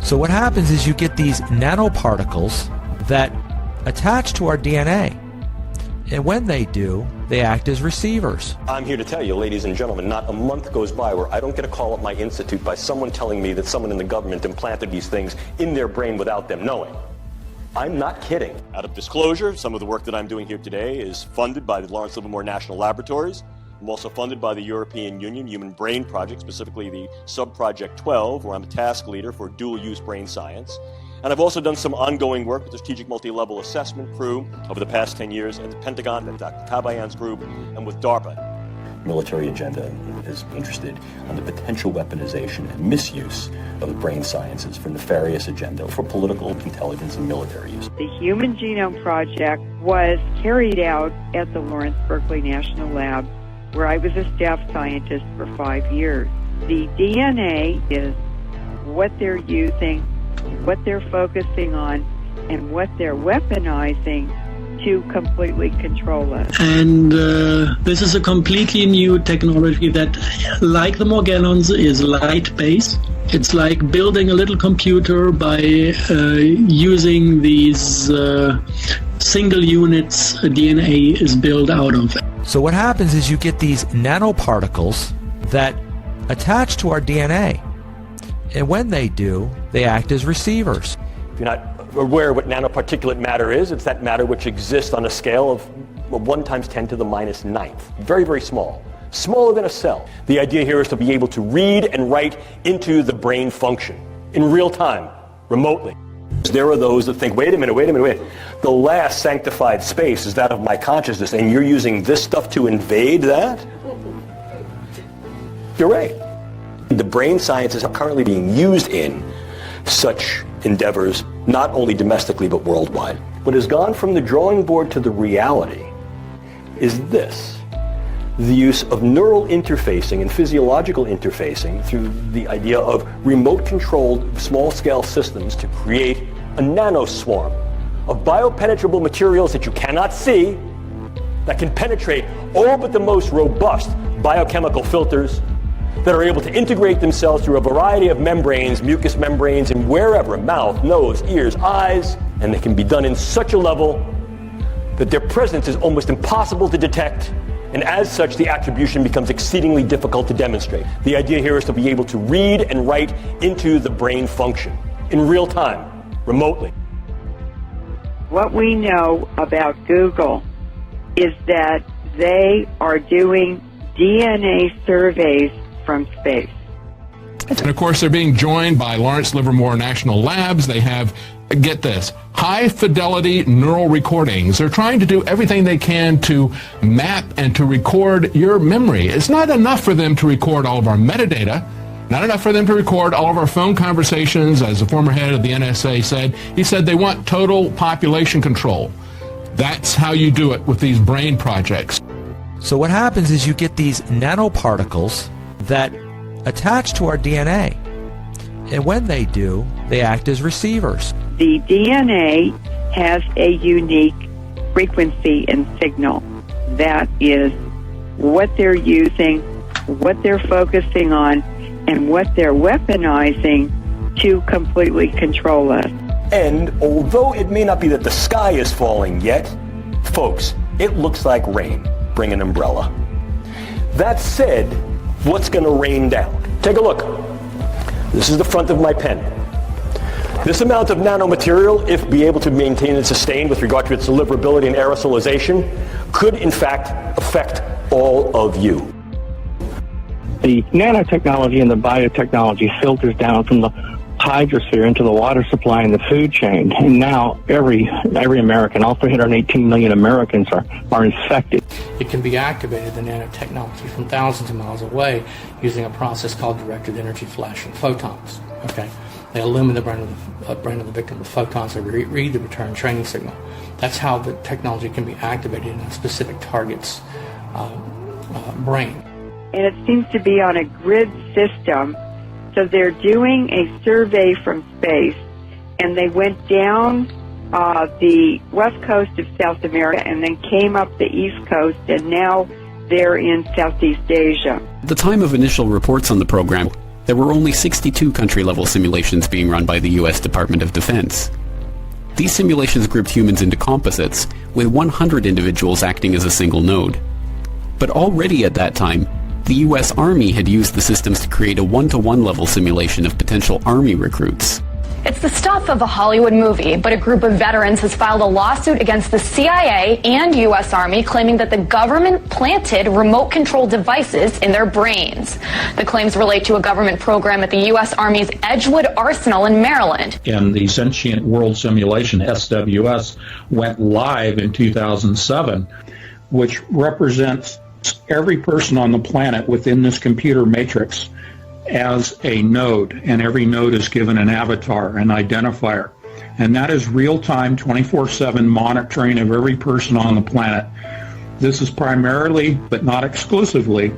So what happens is you get these nanoparticles that attach to our DNA. And when they do, they act as receivers. I'm here to tell you, ladies and gentlemen, not a month goes by where I don't get a call at my institute by someone telling me that someone in the government implanted these things in their brain without them knowing. I'm not kidding. Out of disclosure, some of the work that I'm doing here today is funded by the Lawrence Livermore National Laboratories. I'm also funded by the European Union Human Brain Project, specifically the Sub-Project 12, where I'm a task leader for dual-use brain science. And I've also done some ongoing work with the Strategic Multi-Level Assessment crew over the past 10 years at the Pentagon, at Dr. Kabayan's group, and with DARPA. Military agenda is interested in the potential weaponization and misuse of the brain sciences for nefarious agenda, for political intelligence and military use. The Human Genome Project was carried out at the Lawrence Berkeley National Lab, where I was a staff scientist for 5 years. The DNA is what they're using, what they're focusing on, and what they're weaponizing to completely control us. And this is a completely new technology that, like the Morgellons, is light-based. It's like building a little computer by using these single units DNA is built out of. So what happens is you get these nanoparticles that attach to our DNA. And when they do, they act as receivers. If you're not aware what nanoparticulate matter is, it's that matter which exists on a scale of 1 × 10⁹ Very, very small. Smaller than a cell. The idea here is to be able to read and write into the brain function in real time, remotely. There are those that think, wait a minute. The last sanctified space is that of my consciousness, and you're using this stuff to invade that? You're right. The brain sciences are currently being used in such endeavors, not only domestically but worldwide. What has gone from the drawing board to the reality is this: the use of neural interfacing and physiological interfacing through the idea of remote-controlled small-scale systems to create a nanoswarm of biopenetrable materials that you cannot see, that can penetrate all but the most robust biochemical filters, that are able to integrate themselves through a variety of membranes, mucous membranes, and wherever, mouth, nose, ears, eyes, and they can be done in such a level that their presence is almost impossible to detect, and as such, the attribution becomes exceedingly difficult to demonstrate. The idea here is to be able to read and write into the brain function in real time, remotely. What we know about Google is that they are doing DNA surveys from space. And of course, they're being joined by Lawrence Livermore National Labs. They have, get this, high-fidelity neural recordings. They're trying to do everything they can to map and to record your memory. It's not enough for them to record all of our metadata, not enough for them to record all of our phone conversations. As the former head of the NSA said, he said they want total population control. That's how you do it with these brain projects. So what happens is you get these nanoparticles that attach to our DNA. And when they do, they act as receivers. The DNA has a unique frequency and signal. That is what they're using, what they're focusing on, and what they're weaponizing to completely control us. And although it may not be that the sky is falling yet, folks, it looks like rain. Bring an umbrella. That said, what's going to rain down? Take a look. This is the front of my pen. This amount of nanomaterial, if be able to maintain and sustain with regard to its deliverability and aerosolization, could in fact affect all of you. The nanotechnology and the biotechnology filters down from the hydrosphere into the water supply and the food chain. And now every American, all 318 million Americans are infected. It can be activated, the nanotechnology, from thousands of miles away using a process called directed energy flashing photons. Okay, they illumine the brain of the victim with photons that read the return training signal. That's how the technology can be activated in a specific target's brain. And it seems to be on a grid system. So they're doing a survey from space, and they went down the west coast of South America and then came up the east coast, and now they're in Southeast Asia. At the time of initial reports on the program, there were only 62 country-level simulations being run by the U.S. Department of Defense. These simulations grouped humans into composites, with 100 individuals acting as a single node. But already at that time, the U.S. Army had used the systems to create a one-to-one level simulation of potential Army recruits. It's the stuff of a Hollywood movie, but a group of veterans has filed a lawsuit against the CIA and U.S. Army claiming that the government planted remote-controlled devices in their brains. The claims relate to a government program at the U.S. Army's Edgewood Arsenal in Maryland. And the Sentient World Simulation, SWS, went live in 2007, which represents every person on the planet within this computer matrix as a node, and every node is given an avatar, an identifier. And that is real-time, 24/7 monitoring of every person on the planet. This is primarily, but not exclusively,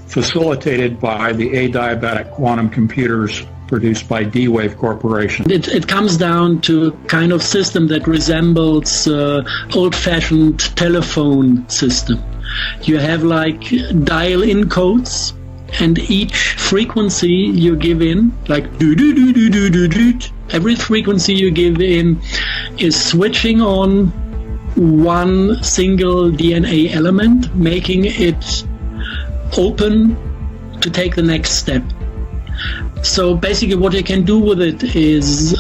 facilitated by the adiabatic quantum computers produced by D-Wave Corporation. It comes down to a kind of system that resembles old-fashioned telephone system. You have like dial-in codes, and each frequency you give in, like do-do-do-do-do-do-do, every frequency you give in is switching on one single DNA element, making it open to take the next step. So basically what you can do with it is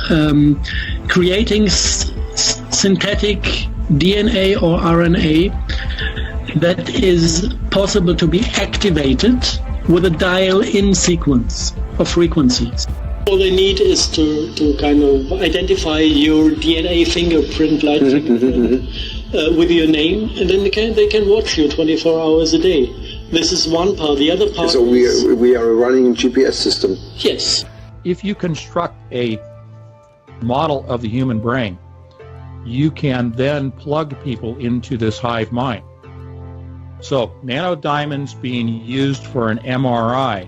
creating synthetic DNA or RNA that is possible to be activated with a dial-in sequence of frequencies. All they need is to kind of identify your DNA fingerprint with your name, and then they can watch you 24 hours a day. This is one part. The other part so we are running a GPS system. Yes. If you construct a model of the human brain, you can then plug people into this hive mind. So nanodiamonds being used for an MRI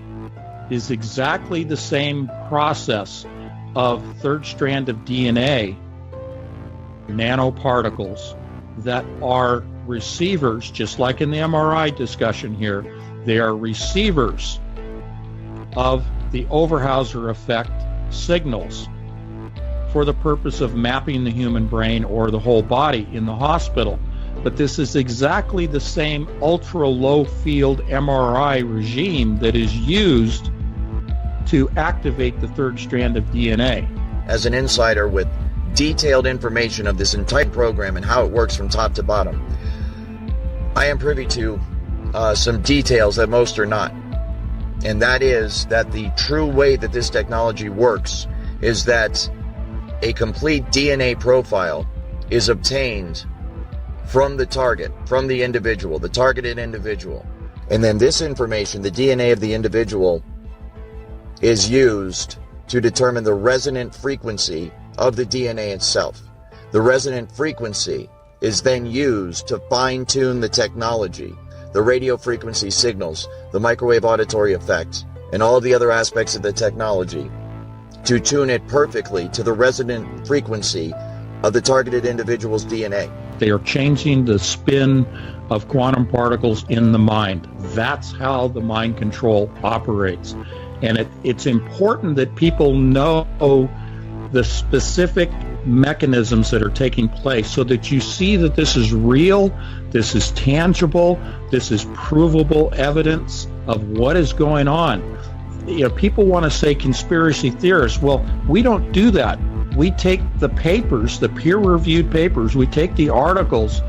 is exactly the same process of third strand of DNA, nanoparticles, that are receivers, just like in the MRI discussion here. They are receivers of the Overhauser effect signals for the purpose of mapping the human brain or the whole body in the hospital. But this is exactly the same ultra-low field MRI regime that is used to activate the third strand of DNA. As an insider with detailed information of this entire program and how it works from top to bottom, I am privy to some details that most are not. And that is that the true way that this technology works is that a complete DNA profile is obtained from the target, from the individual, the targeted individual. And then this information, the DNA of the individual, is used to determine the resonant frequency of the DNA itself. The resonant frequency is then used to fine-tune the technology, the radio frequency signals, the microwave auditory effect, and all of the other aspects of the technology to tune it perfectly to the resonant frequency of the targeted individual's DNA. They are changing the spin of quantum particles in the mind. That's how the mind control operates. And it's important that people know the specific mechanisms that are taking place so that you see that this is real, this is tangible, this is provable evidence of what is going on. You know, people want to say conspiracy theorists. Well, we don't do that. We take the papers, the peer-reviewed papers, we take the articles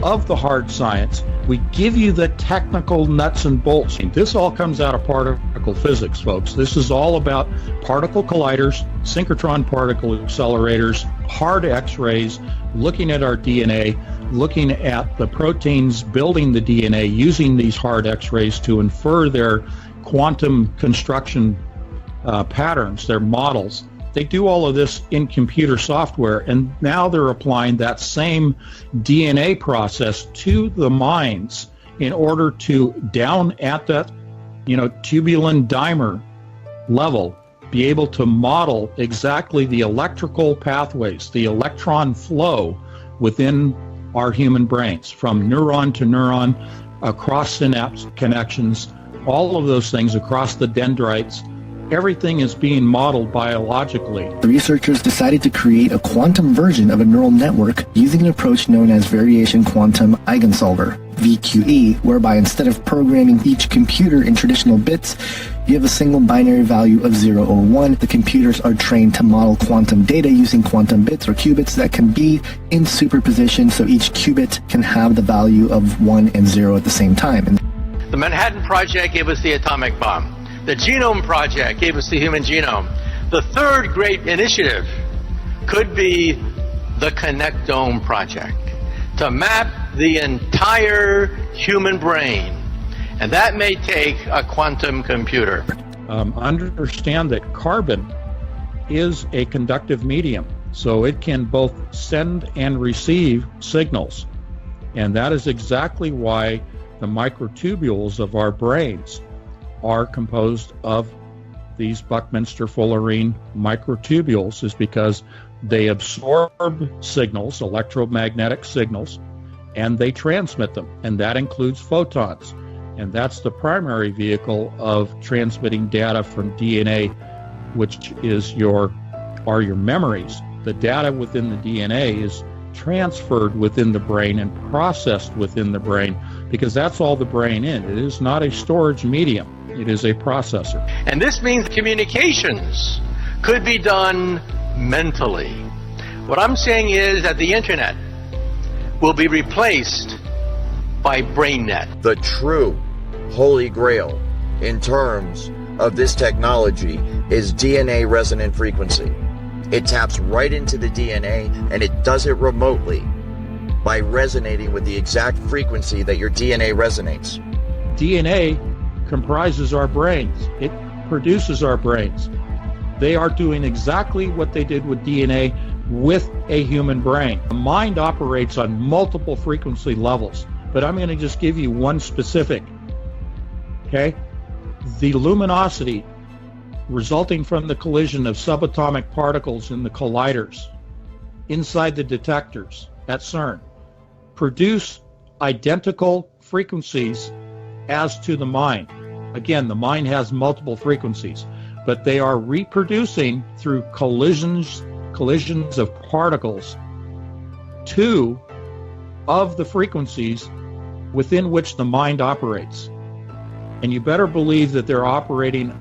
of the hard science, we give you the technical nuts and bolts. This all comes out of particle physics, folks. This is all about particle colliders, synchrotron particle accelerators, hard X-rays, looking at our DNA, looking at the proteins building the DNA, using these hard X-rays to infer their quantum construction patterns, their models. They do all of this in computer software, and now they're applying that same DNA process to the minds in order to, down at that, tubulin dimer level, be able to model exactly the electrical pathways, the electron flow within our human brains, from neuron to neuron, across synapse connections, all of those things across the dendrites, everything is being modeled biologically. The researchers decided to create a quantum version of a neural network using an approach known as variation quantum eigensolver, VQE, whereby instead of programming each computer in traditional bits, you have a single binary value of 0 or 1. The computers are trained to model quantum data using quantum bits or qubits that can be in superposition, so each qubit can have the value of 1 and 0 at the same time. The Manhattan Project gave us the atomic bomb. The Genome Project gave us the human genome. The third great initiative could be the Connectome Project, to map the entire human brain. And that may take a quantum computer. Understand that carbon is a conductive medium, so it can both send and receive signals. And that is exactly why the microtubules of our brains are composed of these Buckminster-Fullerene microtubules, is because they absorb signals, electromagnetic signals, and they transmit them, and that includes photons. And that's the primary vehicle of transmitting data from DNA, which is your memories. The data within the DNA is transferred within the brain and processed within the brain, because that's all the brain is. It is not a storage medium. It is a processor. And this means communications could be done mentally. What I'm saying is that the internet will be replaced by BrainNet. The true holy grail in terms of this technology is DNA resonant frequency. It taps right into the DNA, and it does it remotely by resonating with the exact frequency that your DNA resonates. DNA comprises our brains. It produces our brains. They are doing exactly what they did with DNA with a human brain. The mind operates on multiple frequency levels, but I'm going to just give you one specific. Okay? The luminosity resulting from the collision of subatomic particles in the colliders inside the detectors at CERN produce identical frequencies as to the mind. Again, the mind has multiple frequencies, but they are reproducing through collisions of particles two of the frequencies within which the mind operates. And you better believe that they're operating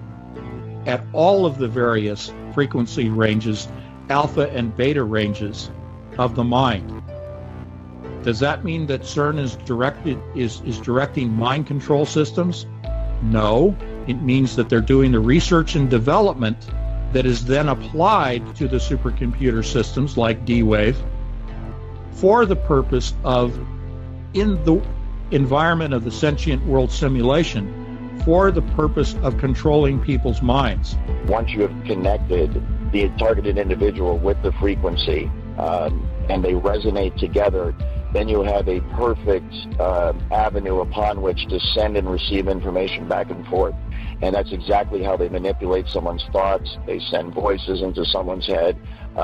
at all of the various frequency ranges, alpha and beta ranges of the mind. Does that mean that CERN is directing mind control systems? No. It means that they're doing the research and development that is then applied to the supercomputer systems like D-Wave for the purpose of, in the environment of the sentient world simulation, for the purpose of controlling people's minds. Once you have connected the targeted individual with the frequency and they resonate together, then you have a perfect avenue upon which to send and receive information back and forth. And that's exactly how they manipulate someone's thoughts. They send voices into someone's head.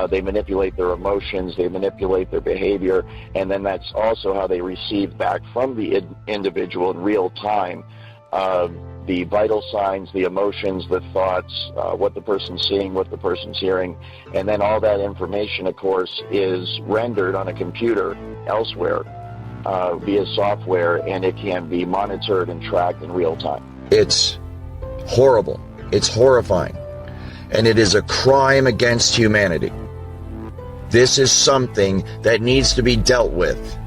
They manipulate their emotions. They manipulate their behavior. And then that's also how they receive back from the individual in real time the vital signs, the emotions, the thoughts, what the person's seeing, what the person's hearing. And then all that information, of course, is rendered on a computer elsewhere via software, and it can be monitored and tracked in real time. It's horrible. It's horrifying. And it is a crime against humanity. This is something that needs to be dealt with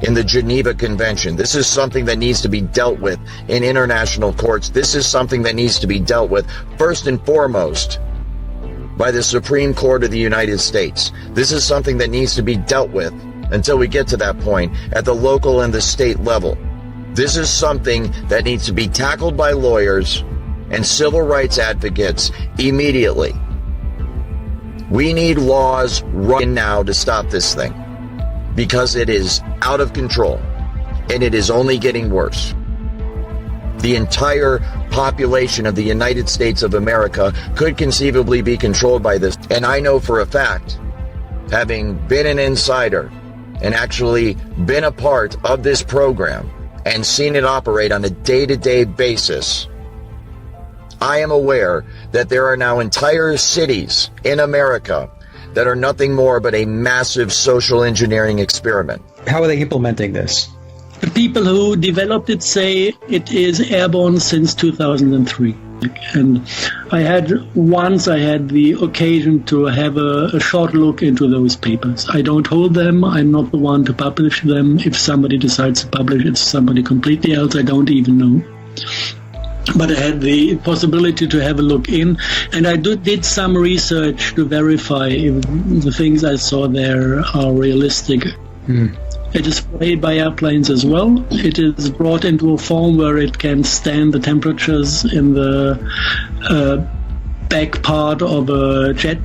in the Geneva Convention. This is something that needs to be dealt with in international courts. This is something that needs to be dealt with first and foremost by the Supreme Court of the United States. This is something that needs to be dealt with until we get to that point at the local and the state level. This is something that needs to be tackled by lawyers and civil rights advocates immediately. We need laws right now to stop this thing, because it is out of control and it is only getting worse. The entire population of the United States of America could conceivably be controlled by this. And I know for a fact, having been an insider and actually been a part of this program and seen it operate on a day-to-day basis, I am aware that there are now entire cities in America that are nothing more but a massive social engineering experiment. How are they implementing this? The people who developed it say it is airborne since 2003. And I had the occasion to have a short look into those papers. I don't hold them. I'm not the one to publish them. If somebody decides to publish, it's somebody completely else I don't even know. But I had the possibility to have a look in, and I did some research to verify if the things I saw there are realistic. It is sprayed by airplanes as well. It is brought into a form where it can stand the temperatures in the back part of a jet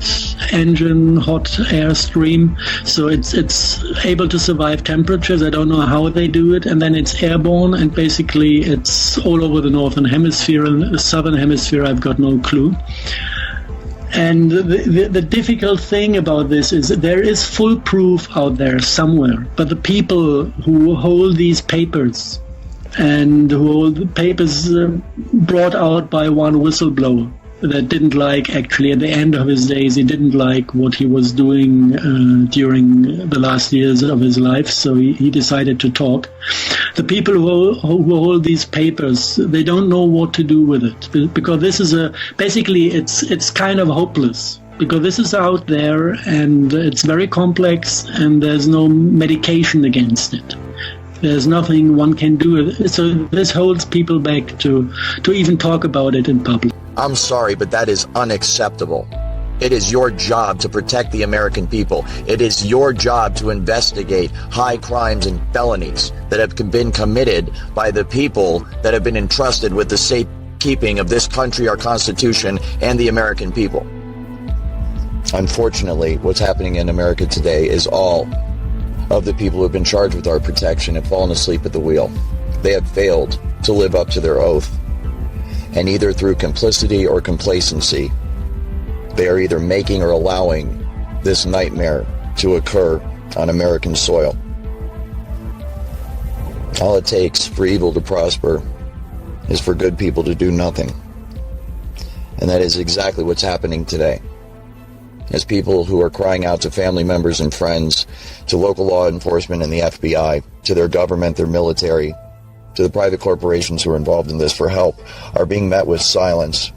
engine, hot air stream. So it's able to survive temperatures. I don't know how they do it. And then it's airborne, and basically it's all over the northern hemisphere. And the southern hemisphere, I've got no clue. And the difficult thing about this is that there is full proof out there somewhere, but the people who hold these papers and who hold the papers brought out by one whistleblower that didn't like, actually at the end of his days, he didn't like what he was doing during the last years of his life, so he decided to talk. The people who hold these papers, they don't know what to do with it, because this is basically it's kind of hopeless, because this is out there and it's very complex and there's no medication against it. There's nothing one can do with it. So this holds people back to even talk about it in public. I'm sorry, but that is unacceptable. It is your job to protect the American people. It is your job to investigate high crimes and felonies that have been committed by the people that have been entrusted with the safekeeping of this country, our Constitution, and the American people. Unfortunately, what's happening in America today is all of the people who have been charged with our protection have fallen asleep at the wheel. They have failed to live up to their oath. And either through complicity or complacency, they are either making or allowing this nightmare to occur on American soil. All it takes for evil to prosper is for good people to do nothing. And that is exactly what's happening today. As people who are crying out to family members and friends, to local law enforcement and the FBI, to their government, their military, to the private corporations who are involved in this for help, are being met with silence,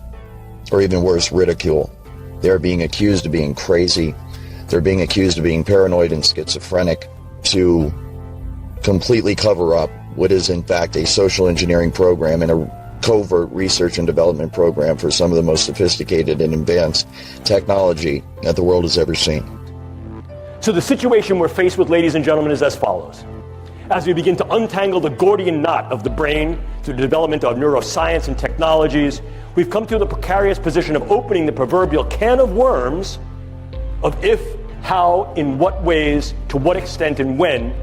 or even worse, ridicule. They're being accused of being crazy. They're being accused of being paranoid and schizophrenic, to completely cover up what is in fact a social engineering program and a covert research and development program for some of the most sophisticated and advanced technology that the world has ever seen. So the situation we're faced with, ladies and gentlemen, is as follows. As we begin to untangle the Gordian knot of the brain through the development of neuroscience and technologies, we've come to the precarious position of opening the proverbial can of worms of if, how, in what ways, to what extent, and when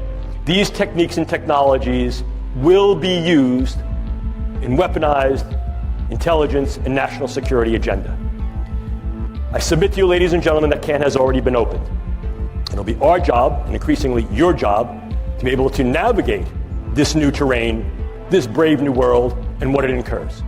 these techniques and technologies will be used in weaponized intelligence and national security agenda. I submit to you, ladies and gentlemen, that can has already been opened. It'll be our job, and increasingly your job, to be able to navigate this new terrain, this brave new world, and what it incurs.